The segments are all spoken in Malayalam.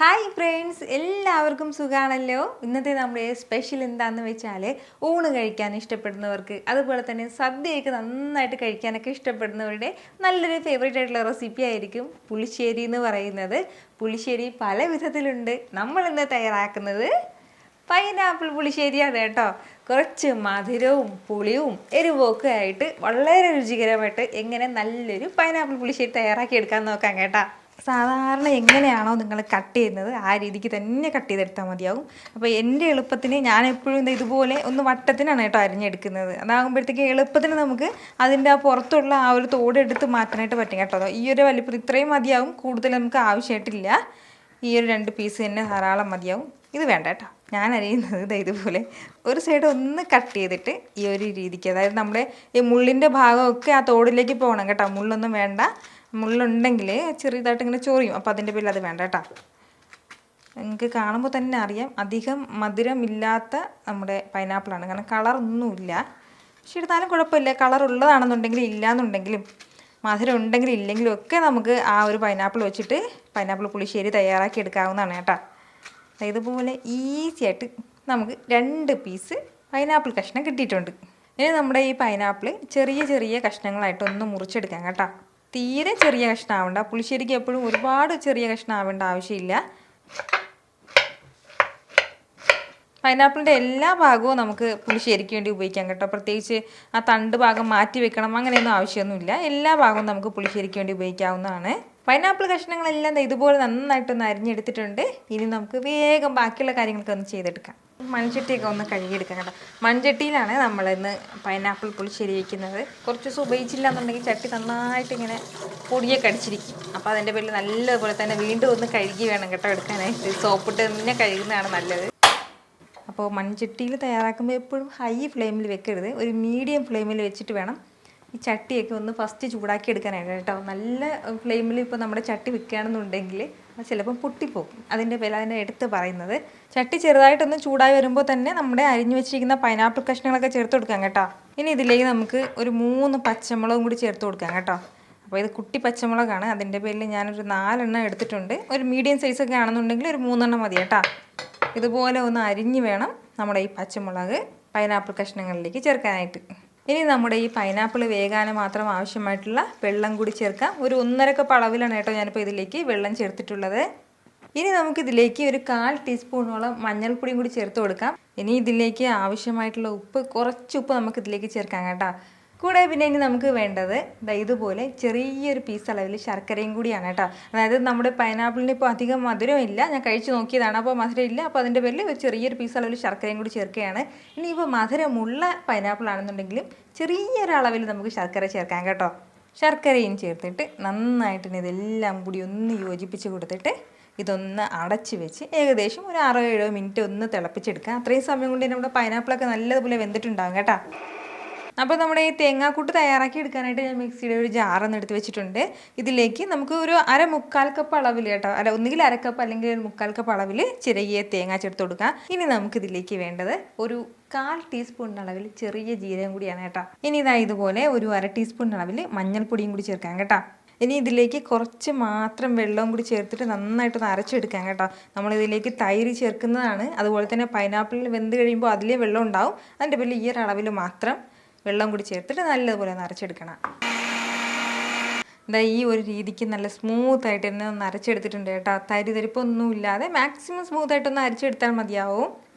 ഹായ് ഫ്രണ്ട്സ്, എല്ലാവർക്കും സുഖമാണല്ലോ. ഇന്നത്തെ നമ്മുടെ സ്പെഷ്യൽ എന്താണെന്ന് വെച്ചാൽ ഊണ് കഴിക്കാൻ ഇഷ്ടപ്പെടുന്നവർക്ക് അതുപോലെ തന്നെ സദ്യയൊക്കെ നന്നായിട്ട് കഴിക്കാനൊക്കെ ഇഷ്ടപ്പെടുന്നവരുടെ നല്ലൊരു ഫേവറേറ്റ് ആയിട്ടുള്ള റെസിപ്പി ആയിരിക്കും പുളിശ്ശേരി എന്ന് പറയുന്നത്. പുളിശ്ശേരി പല വിധത്തിലുണ്ട്. നമ്മൾ ഇന്ന് തയ്യാറാക്കുന്നത് പൈനാപ്പിൾ പുളിശ്ശേരിയാണ് കേട്ടോ. കുറച്ച് മധുരവും പുളിയും എരിവും ഒക്കെ ആയിട്ട് വളരെ രുചികരമായിട്ട് എങ്ങനെ നല്ലൊരു പൈനാപ്പിൾ പുളിശ്ശേരി തയ്യാറാക്കി എടുക്കാൻ നോക്കാം കേട്ടോ. സാധാരണ എങ്ങനെയാണോ നിങ്ങൾ കട്ട് ചെയ്യുന്നത് ആ രീതിക്ക് തന്നെ കട്ട് ചെയ്തെടുത്താൽ മതിയാവും. അപ്പോൾ എൻ്റെ എളുപ്പത്തിന് ഞാൻ എപ്പോഴും ഇതുപോലെ ഒന്ന് വട്ടത്തിനാണ് കേട്ടോ അരിഞ്ഞെടുക്കുന്നത്. അതാകുമ്പോഴത്തേക്ക് എളുപ്പത്തിന് നമുക്ക് അതിൻ്റെ ആ പുറത്തുള്ള ആ ഒരു തോടെടുത്ത് മാറ്റാനായിട്ട് പറ്റും കേട്ടോ. ഈ ഒരു വലിപ്പം ഇത്രയും മതിയാവും, കൂടുതൽ നമുക്ക് ആവശ്യമായിട്ടില്ല. ഈ ഒരു 2 പീസ് തന്നെ ധാരാളം മതിയാവും. ഇത് വേണ്ട കേട്ടോ. ഞാൻ അരിയുന്നത് ഇതുപോലെ ഒരു സൈഡ് ഒന്ന് കട്ട് ചെയ്തിട്ട് ഈ ഒരു രീതിക്ക്, അതായത് നമ്മുടെ ഈ മുള്ളിൻ്റെ ഭാഗമൊക്കെ ആ തോടിലേക്ക് പോകണം കേട്ടോ. മുള്ളൊന്നും വേണ്ട. മുള്ളുണ്ടെങ്കിൽ ചെറിയതായിട്ട് ഇങ്ങനെ ചൊറിയും. അപ്പോൾ അതിൻ്റെ പേരിൽ അത് വേണ്ട കേട്ടോ. നിങ്ങൾക്ക് കാണുമ്പോൾ തന്നെ അറിയാം അധികം മധുരമില്ലാത്ത നമ്മുടെ പൈനാപ്പിളാണ്. കാരണം കളറൊന്നുമില്ല. പക്ഷെ എടുത്താലും കുഴപ്പമില്ല. കളർ ഉള്ളതാണെന്നുണ്ടെങ്കിലും ഇല്ലയെന്നുണ്ടെങ്കിലും മധുരം ഉണ്ടെങ്കിലും ഇല്ലെങ്കിലും ഒക്കെ നമുക്ക് ആ ഒരു പൈനാപ്പിൾ വെച്ചിട്ട് പൈനാപ്പിൾ പുളിശ്ശേരി തയ്യാറാക്കി എടുക്കാവുന്നതാണ് കേട്ടോ. ഇതുപോലെ ഈസി ആയിട്ട് നമുക്ക് 2 പീസ് പൈനാപ്പിൾ കഷ്ണം കിട്ടിയിട്ടുണ്ട്. ഇനി നമ്മുടെ ഈ പൈനാപ്പിൾ ചെറിയ ചെറിയ കഷ്ണങ്ങളായിട്ട് ഒന്ന് മുറിച്ചെടുക്കാം കേട്ടോ. തീരെ ചെറിയ കഷ്ണം ആവണ്ട. പുളിശ്ശേരിക്ക് എപ്പോഴും ഒരുപാട് ചെറിയ കഷ്ണം ആവേണ്ട ആവശ്യമില്ല. പൈനാപ്പിളിൻ്റെ എല്ലാ ഭാഗവും നമുക്ക് പുളിശ്ശേരിക്ക് വേണ്ടി ഉപയോഗിക്കാം കേട്ടോ. പ്രത്യേകിച്ച് ആ തണ്ട് ഭാഗം മാറ്റി വെക്കണം അങ്ങനെയൊന്നും ആവശ്യമൊന്നുമില്ല. എല്ലാ ഭാഗവും നമുക്ക് പുളിശ്ശേരിക്ക് വേണ്ടി ഉപയോഗിക്കാവുന്നതാണ്. പൈനാപ്പിൾ കഷ്ണങ്ങളെല്ലാം ഇതുപോലെ നന്നായിട്ടൊന്ന് അരിഞ്ഞെടുത്തിട്ടുണ്ട്. ഇനി നമുക്ക് വേഗം ബാക്കിയുള്ള കാര്യങ്ങളൊക്കെ ഒന്ന് ചെയ്തെടുക്കാം. മൺചട്ടിയൊക്കെ ഒന്ന് കഴുകിയെടുക്കാം കേട്ടോ. മൺചട്ടിയിലാണ് നമ്മളിന്ന് പൈനാപ്പിൾ പുളിശ്ശേരി വയ്ക്കുന്നത്. കുറച്ച് ദിവസം ഉപയോഗിച്ചില്ല എന്നുണ്ടെങ്കിൽ ചട്ടി നന്നായിട്ട് ഇങ്ങനെ പൊടിയൊക്കെ അടിച്ചിരിക്കും. അപ്പോൾ അതിൻ്റെ പേരിൽ നല്ലതുപോലെ തന്നെ വീണ്ടും ഒന്ന് കഴുകി വേണം കേട്ടോ എടുക്കാനായിട്ട്. സോപ്പിട്ട് തന്നെ കഴുകുന്നതാണ് നല്ലത്. അപ്പോൾ മൺചട്ടിയിൽ തയ്യാറാക്കുമ്പോൾ എപ്പോഴും ഹൈ ഫ്ലെയിമിൽ വെക്കരുത്. ഒരു മീഡിയം ഫ്ലെയിമിൽ വെച്ചിട്ട് വേണം ഈ ചട്ടിയൊക്കെ ഒന്ന് ഫസ്റ്റ് ചൂടാക്കി എടുക്കാനായിട്ട് കേട്ടോ. നല്ല ഫ്ലെയിമിൽ ഇപ്പോൾ നമ്മുടെ ചട്ടി വെക്കുകയാണെന്നുണ്ടെങ്കിൽ അത് ചിലപ്പം പൊട്ടിപ്പോകും. അതിൻ്റെ പേര് അതിൻ്റെ എടുത്ത് പറയുന്നത്. ചട്ടി ചെറുതായിട്ടൊന്ന് ചൂടായി വരുമ്പോൾ തന്നെ നമ്മുടെ അരിഞ്ഞു വെച്ചിരിക്കുന്ന പൈനാപ്പിൾ കഷ്ണങ്ങളൊക്കെ ചേർത്ത് കൊടുക്കാം കേട്ടോ. ഇനി ഇതിലേക്ക് നമുക്ക് ഒരു 3 പച്ചമുളകും കൂടി ചേർത്ത് കൊടുക്കാം കേട്ടോ. അപ്പോൾ ഇത് കുട്ടി പച്ചമുളകാണ്. അതിൻ്റെ പേരിൽ ഞാനൊരു 4 എണ്ണം എടുത്തിട്ടുണ്ട്. ഒരു മീഡിയം സൈസൊക്കെ ആണെന്നുണ്ടെങ്കിൽ ഒരു 3 എണ്ണം മതി കേട്ടോ. ഇതുപോലെ ഒന്ന് അരിഞ്ഞ് വേണം നമ്മുടെ ഈ പച്ചമുളക് പൈനാപ്പിൾ കഷ്ണങ്ങളിലേക്ക് ചേർക്കാനായിട്ട്. ഇനി നമ്മുടെ ഈ പൈനാപ്പിൾ വേകാൻ മാത്രം ആവശ്യമായിട്ടുള്ള വെള്ളം കൂടി ചേർക്കാം. ഒരു 1.5 കപ്പ് അളവിലാണ് കേട്ടോ ഞാനിപ്പോൾ ഇതിലേക്ക് വെള്ളം ചേർത്തിട്ടുള്ളത്. ഇനി നമുക്കിതിലേക്ക് ഒരു 1/4 ടീസ്പൂണോളം മഞ്ഞൾപ്പൊടിയും കൂടി ചേർത്ത് കൊടുക്കാം. ഇനി ഇതിലേക്ക് ആവശ്യമായിട്ടുള്ള കുറച്ച് ഉപ്പ് നമുക്കിതിലേക്ക് ചേർക്കാം കേട്ടോ. കൂടെ പിന്നെ ഇനി നമുക്ക് വേണ്ടത് ഇതുപോലെ ചെറിയൊരു പീസ് അളവിൽ ശർക്കരയും കൂടിയാണ് കേട്ടോ. അതായത് നമ്മുടെ പൈനാപ്പിളിന് ഇപ്പോൾ അധികം മധുരമില്ല. ഞാൻ കഴിച്ച് നോക്കിയതാണ്. അപ്പോൾ മധുരം ഇല്ല. അപ്പോൾ അതിൻ്റെ പേരിൽ ഒരു ചെറിയൊരു പീസ് അളവിൽ ശർക്കരയും കൂടി ചേർക്കുകയാണ്. ഇനി ഇപ്പോൾ മധുരമുള്ള പൈനാപ്പിൾ ആണെന്നുണ്ടെങ്കിലും ചെറിയൊരളവിൽ നമുക്ക് ശർക്കര ചേർക്കാം കേട്ടോ. ശർക്കരയും ചേർത്തിട്ട് നന്നായിട്ട് ഇതെല്ലാം കൂടി ഒന്ന് യോജിപ്പിച്ച് കൊടുത്തിട്ട് ഇതൊന്ന് അടച്ച് വെച്ച് ഏകദേശം ഒരു 6-7 മിനിറ്റ് ഒന്ന് തിളപ്പിച്ചെടുക്കാം. അത്രയും സമയം കൊണ്ട് നമ്മുടെ പൈനാപ്പിളൊക്കെ നല്ലതുപോലെ വെന്തിട്ടുണ്ടാകും കേട്ടോ. അപ്പോൾ നമ്മുടെ ഈ തേങ്ങാക്കൂട്ട് തയ്യാറാക്കി എടുക്കാനായിട്ട് ഞാൻ മിക്സിയുടെ ഒരു ജാറൊന്ന് എടുത്ത് വെച്ചിട്ടുണ്ട്. ഇതിലേക്ക് നമുക്ക് ഒരു 1/4 കപ്പ് അളവിൽ കേട്ടോ, ഒന്നുകിൽ 1/2 കപ്പ് അല്ലെങ്കിൽ ഒരു 1/4 കപ്പ് അളവിൽ ചെറിയ തേങ്ങ ചേർത്ത് കൊടുക്കാം. ഇനി നമുക്കിതിലേക്ക് വേണ്ടത് ഒരു 1/4 ടീസ്പൂൺ അളവിൽ ചെറിയ ജീരകം കൂടിയാണ് കേട്ടോ. ഇനി ഇതുപോലെ ഒരു 1/2 ടീസ്പൂൺ അളവിൽ മഞ്ഞൾപ്പൊടിയും കൂടി ചേർക്കാം കേട്ടോ. ഇനി ഇതിലേക്ക് കുറച്ച് മാത്രം വെള്ളവും കൂടി ചേർത്തിട്ട് നന്നായിട്ടൊന്ന് അരച്ചെടുക്കാം കേട്ടോ. നമ്മളിതിലേക്ക് തൈര് ചേർക്കുന്നതാണ്. അതുപോലെ തന്നെ പൈനാപ്പിളിൽ വെന്ത് കഴിയുമ്പോൾ അതിലേ വെള്ളം ഉണ്ടാവും. അതിൻ്റെ പേരിൽ ഈ ഒരു അളവിൽ മാത്രം വെള്ളം കൂടി ചേർത്തിട്ട് നല്ലതുപോലെ ഒന്ന് അരച്ചെടുക്കണം. ഈ ഒരു രീതിക്ക് നല്ല സ്മൂത്തായിട്ട് തന്നെ ഒന്ന് അരച്ചെടുത്തിട്ടുണ്ട് കേട്ടോ. തരിപ്പൊന്നും ഇല്ലാതെ മാക്സിമം സ്മൂത്തായിട്ടൊന്ന് അരച്ചെടുത്താൽ മതിയാവും.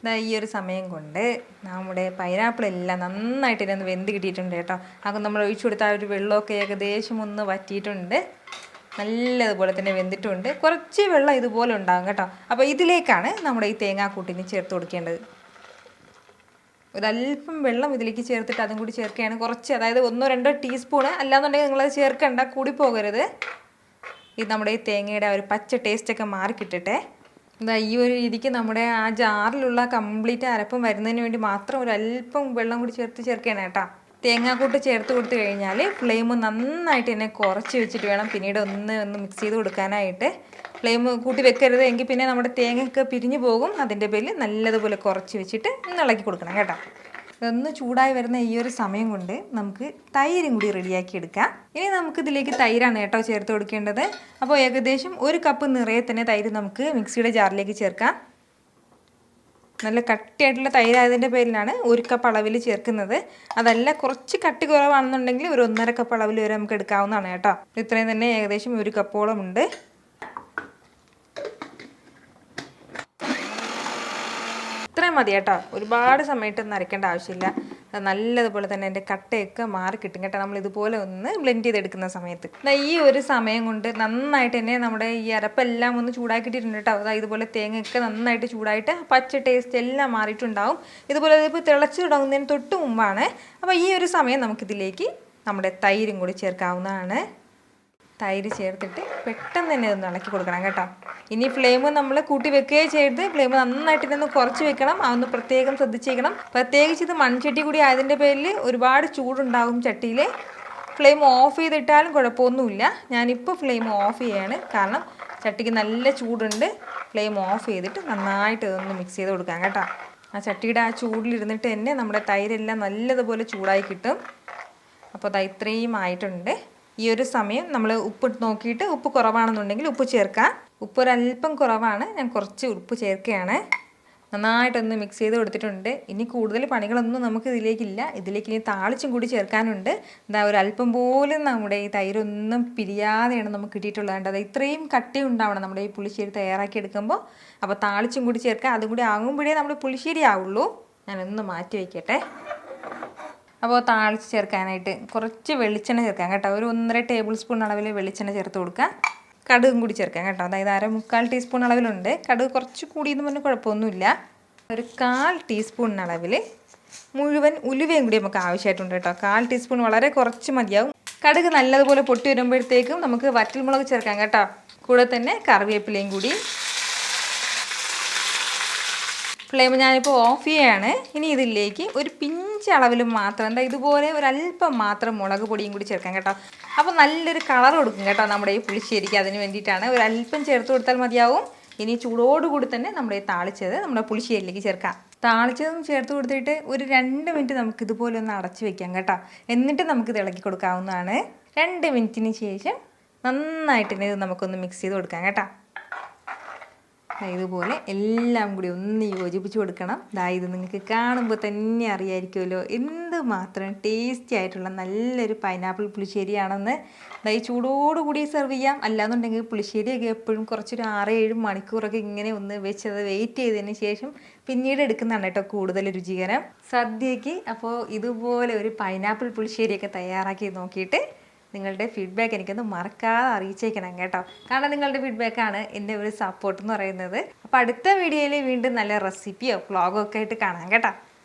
ഈ ഒരു സമയം കൊണ്ട് നമ്മുടെ പൈനാപ്പിൾ എല്ലാം നന്നായിട്ട് തന്നെ ഒന്ന് വെന്ത് കിട്ടിയിട്ടുണ്ട് കേട്ടോ. അപ്പോൾ നമ്മൾ ഒഴിച്ചു കൊടുത്ത ആ ഒരു വെള്ളമൊക്കെ ഏകദേശം ഒന്ന് വറ്റിയിട്ടുണ്ട്. നല്ലതുപോലെ തന്നെ വെന്തിട്ടുണ്ട്. കുറച്ച് വെള്ളം ഇതുപോലെ ഉണ്ടാകും കേട്ടോ. അപ്പോൾ ഇതിലേക്കാണ് നമ്മുടെ ഈ തേങ്ങാക്കൂട്ടിന് ചേർത്ത് കൊടുക്കേണ്ടത്. ഒരല്പം വെള്ളം ഇതിലേക്ക് ചേർത്തിട്ട് അതും കൂടി ചേർക്കുകയാണ്. കുറച്ച്, അതായത് 1-2 ടീസ്പൂണ്. അല്ലാന്നുണ്ടെങ്കിൽ നിങ്ങളത് ചേർക്കണ്ട, കൂടി പോകരുത്. ഇത് നമ്മുടെ ഈ തേങ്ങയുടെ ഒരു പച്ച ടേസ്റ്റൊക്കെ മാറിക്കിട്ടട്ടെ. ഈ ഒരു രീതിക്ക് നമ്മുടെ ആ ജാറിലുള്ള കംപ്ലീറ്റ് അരപ്പും വരുന്നതിന് വേണ്ടി മാത്രം ഒരല്പം വെള്ളം കൂടി ചേർക്കുകയാണ് കേട്ടോ. തേങ്ങാക്കൂട്ട് ചേർത്ത് കൊടുത്തു കഴിഞ്ഞാൽ ഫ്ലെയിം നന്നായിട്ട് തന്നെ കുറച്ച് വെച്ചിട്ട് വേണം പിന്നീട് ഒന്ന് മിക്സ് ചെയ്ത് കൊടുക്കാനായിട്ട്. ഫ്ലെയിം കൂട്ടി വെക്കരുത്, എങ്കിൽ പിന്നെ നമ്മുടെ തേങ്ങയൊക്കെ പിരിഞ്ഞു പോകും. അതിൻ്റെ പേരിൽ നല്ലതുപോലെ കുറച്ച് വെച്ചിട്ട് ഒന്ന് ഇളക്കി കൊടുക്കണം കേട്ടോ. ഒന്ന് ചൂടായി വരുന്ന ഈ ഒരു സമയം കൊണ്ട് നമുക്ക് തൈരും കൂടി റെഡിയാക്കി എടുക്കാം. ഇനി നമുക്ക് ഇതിലേക്ക് തൈരാണ് കേട്ടോ ചേർത്ത് കൊടുക്കേണ്ടത്. അപ്പോൾ ഏകദേശം 1 കപ്പ് നിറയെ തന്നെ തൈര് നമുക്ക് മിക്സിയുടെ ജാറിലേക്ക് ചേർക്കാം. നല്ല കട്ടിയായിട്ടുള്ള തൈരായതിൻ്റെ പേരിലാണ് 1 കപ്പ് അളവിൽ ചേർക്കുന്നത്. അതല്ല കുറച്ച് കട്ടി കുറവാണെന്നുണ്ടെങ്കിൽ ഒരു 1.5 കപ്പ് അളവിൽ വരെ നമുക്ക് എടുക്കാവുന്നതാണ് കേട്ടോ. ഇത്രയും തന്നെ ഏകദേശം 1 കപ്പോളം ഉണ്ട്. ഇത്രയും മതി കേട്ടോ. ഒരുപാട് സമയത്തൊന്നും അരയ്ക്കേണ്ട ആവശ്യമില്ല. അത് നല്ലതുപോലെ തന്നെ അതിൻ്റെ കട്ടയൊക്കെ മാറി കിട്ടും കേട്ടോ, നമ്മൾ ഇതുപോലെ ഒന്ന് ബ്ലെൻഡ് ചെയ്തെടുക്കുന്ന സമയത്ത്. ഈ ഒരു സമയം കൊണ്ട് നന്നായിട്ട് തന്നെ നമ്മുടെ ഈ അരപ്പെല്ലാം ഒന്ന് ചൂടാക്കിയിട്ടുണ്ട് കേട്ടോ. അതായത് ഇതുപോലെ തേങ്ങയൊക്കെ നന്നായിട്ട് ചൂടായിട്ട് പച്ച ടേസ്റ്റ് എല്ലാം മാറിയിട്ടുണ്ടാവും. ഇതുപോലെ ഇപ്പോൾ തിളച്ച് തുടങ്ങുന്നതിന് തൊട്ട് മുമ്പാണ്. അപ്പോൾ ഈ ഒരു സമയം നമുക്കിതിലേക്ക് നമ്മുടെ തൈരും കൂടി ചേർക്കാവുന്നതാണ്. തൈര് ചേർത്തിട്ട് പെട്ടെന്ന് തന്നെ ഒന്ന് ഇളക്കി കൊടുക്കണം കേട്ടോ. ഇനി ഫ്ലെയിം നമ്മൾ കൂട്ടി വെക്കുകയും ചെയ്ത് ഫ്ലെയിം നന്നായിട്ട് തന്നെ കുറച്ച് വെക്കണം. അതൊന്ന് പ്രത്യേകം ശ്രദ്ധിച്ചേക്കണം. പ്രത്യേകിച്ച് ഇത് മൺചട്ടി കൂടി ആയതിൻ്റെ പേരിൽ ഒരുപാട് ചൂടുണ്ടാകും ചട്ടിയിൽ. ഫ്ലെയിം ഓഫ് ചെയ്തിട്ടാലും കുഴപ്പമൊന്നുമില്ല. ഞാനിപ്പോൾ ഫ്ലെയിം ഓഫ് ചെയ്യാണ്, കാരണം ചട്ടിക്ക് നല്ല ചൂടുണ്ട്. ഫ്ലെയിം ഓഫ് ചെയ്തിട്ട് നന്നായിട്ട് ഇതൊന്ന് മിക്സ് ചെയ്ത് കൊടുക്കാം കേട്ടോ. ആ ചട്ടിയുടെ ആ ചൂടിലിരുന്നിട്ട് തന്നെ നമ്മുടെ തൈരെല്ലാം നല്ലതുപോലെ ചൂടായി കിട്ടും. അപ്പോൾ അത് ഇത്രയും ആയിട്ടുണ്ട്. ഈ ഒരു സമയം നമ്മൾ ഉപ്പ് നോക്കിയിട്ട് ഉപ്പ് കുറവാണെന്നുണ്ടെങ്കിൽ ഉപ്പ് ചേർക്കാം. ഉപ്പ് ഒരല്പം കുറവാണ്, ഞാൻ കുറച്ച് ഉപ്പ് ചേർക്കുകയാണ്. നന്നായിട്ടൊന്ന് മിക്സ് ചെയ്ത് കൊടുത്തിട്ടുണ്ട്. ഇനി കൂടുതൽ പണികളൊന്നും നമുക്ക് ഇതിലേക്കില്ല. ഇതിലേക്ക് ഇനി താളിച്ചും കൂടി ചേർക്കാനുണ്ട്. എന്താ ഒരല്പം പോലും നമ്മുടെ ഈ തൈരൊന്നും പിരിയാതെയാണ് നമുക്ക് കിട്ടിയിട്ടുള്ളത്. അത് ഇത്രയും കട്ടി ഉണ്ടാവണം നമ്മുടെ ഈ പുളിശ്ശേരി തയ്യാറാക്കി എടുക്കുമ്പോൾ. അപ്പോൾ താളിച്ചും കൂടി ചേർക്കാം. അതും കൂടി ആകുമ്പോഴേ നമ്മുടെ പുളിശ്ശേരി ആവുള്ളൂ. ഞാനൊന്ന് മാറ്റി വയ്ക്കട്ടെ. അപ്പോൾ താളിച്ച് ചേർക്കാനായിട്ട് കുറച്ച് വെളിച്ചെണ്ണ ചേർക്കാം കേട്ടോ. ഒരു 1.5 ടേബിൾ സ്പൂൺ അളവിൽ വെളിച്ചെണ്ണ ചേർത്ത് കൊടുക്കാം. കടുകും കൂടി ചേർക്കാം കേട്ടോ. അതായത് 1/4 ടീസ്പൂൺ അളവിലുണ്ട്. കടുക് കുറച്ച് കൂടിയെന്ന് പറഞ്ഞാൽ കുഴപ്പമൊന്നുമില്ല. ഒരു 1/4 ടീസ്പൂൺ അളവിൽ മുഴുവൻ ഉലുവയും കൂടി നമുക്ക് ആവശ്യമായിട്ടുണ്ട് കേട്ടോ. 1/4 ടീസ്പൂൺ വളരെ കുറച്ച് മതിയാവും. കടുക് നല്ലതുപോലെ പൊട്ടി വരുമ്പോഴത്തേക്കും നമുക്ക് വറ്റൽമുളക് ചേർക്കാം കേട്ടോ. കൂടെ തന്നെ കറിവേപ്പിലയും കൂടി. ഫ്ലെയിം ഞാനിപ്പോൾ ഓഫ് ചെയ്യാണ്. ഇനി ഇതിലേക്ക് ഒരു പിഞ്ച് അളവിൽ മാത്രം, എന്താ ഇതുപോലെ ഒരല്പം മാത്രം മുളക് പൊടിയും കൂടി ചേർക്കാം കേട്ടോ. അപ്പോൾ നല്ലൊരു കളർ കൊടുക്കും കേട്ടോ നമ്മുടെ ഈ പുളിശ്ശേരിക്ക്. അതിന് വേണ്ടിയിട്ടാണ് ഒരല്പം ചേർത്ത് കൊടുത്താൽ മതിയാവും. ഇനി ചൂടോടുകൂടി തന്നെ നമ്മുടെ താളിച്ചത് നമ്മുടെ പുളിശ്ശേരിയിലേക്ക് ചേർക്കാം. താളിച്ചതും ചേർത്ത് കൊടുത്തിട്ട് ഒരു 2 മിനിറ്റ് നമുക്ക് ഇതുപോലെ ഒന്ന് അടച്ച് വെക്കാം കേട്ടോ. എന്നിട്ട് നമുക്ക് ഇളക്കി കൊടുക്കാവുന്നതാണ്. 2 മിനിറ്റിന് ശേഷം നന്നായിട്ട് തന്നെ ഇത് നമുക്കൊന്ന് മിക്സ് ചെയ്ത് കൊടുക്കാം കേട്ടോ. ഇതുപോലെ എല്ലാം കൂടി ഒന്ന് യോജിപ്പിച്ച് കൊടുക്കണം. ഇത് നിങ്ങൾക്ക് കാണുമ്പോൾ തന്നെ അറിയായിരിക്കുമല്ലോ എന്തുമാത്രം ടേസ്റ്റി ആയിട്ടുള്ള നല്ലൊരു പൈനാപ്പിൾ പുളിശ്ശേരിയാണെന്ന്. ഈ ചൂടോടുകൂടി സെർവ് ചെയ്യാം. അല്ലാന്നുണ്ടെങ്കിൽ പുളിശ്ശേരിയൊക്കെ എപ്പോഴും കുറച്ചൊരു 6-7 മണിക്കൂറൊക്കെ ഇങ്ങനെ ഒന്ന് വെച്ചത് വെയിറ്റ് ചെയ്തതിന് ശേഷം പിന്നീട് എടുക്കുന്നതാണ് കേട്ടോ കൂടുതൽ രുചികരം സദ്യയ്ക്ക്. അപ്പോൾ ഇതുപോലെ ഒരു പൈനാപ്പിൾ പുളിശ്ശേരിയൊക്കെ തയ്യാറാക്കി നോക്കിയിട്ട് നിങ്ങളുടെ ഫീഡ്ബാക്ക് എനിക്കൊന്ന് മറക്കാതെ അറിയിച്ചേക്കണം കേട്ടോ. കാരണം നിങ്ങളുടെ ഫീഡ്ബാക്കാണ് എൻ്റെ ഒരു സപ്പോർട്ട് എന്ന് പറയുന്നത്. അപ്പോൾ അടുത്ത വീഡിയോയിൽ വീണ്ടും നല്ല റെസിപ്പിയോ വ്ളോഗോ ഒക്കെ ആയിട്ട് കാണാം കേട്ടോ.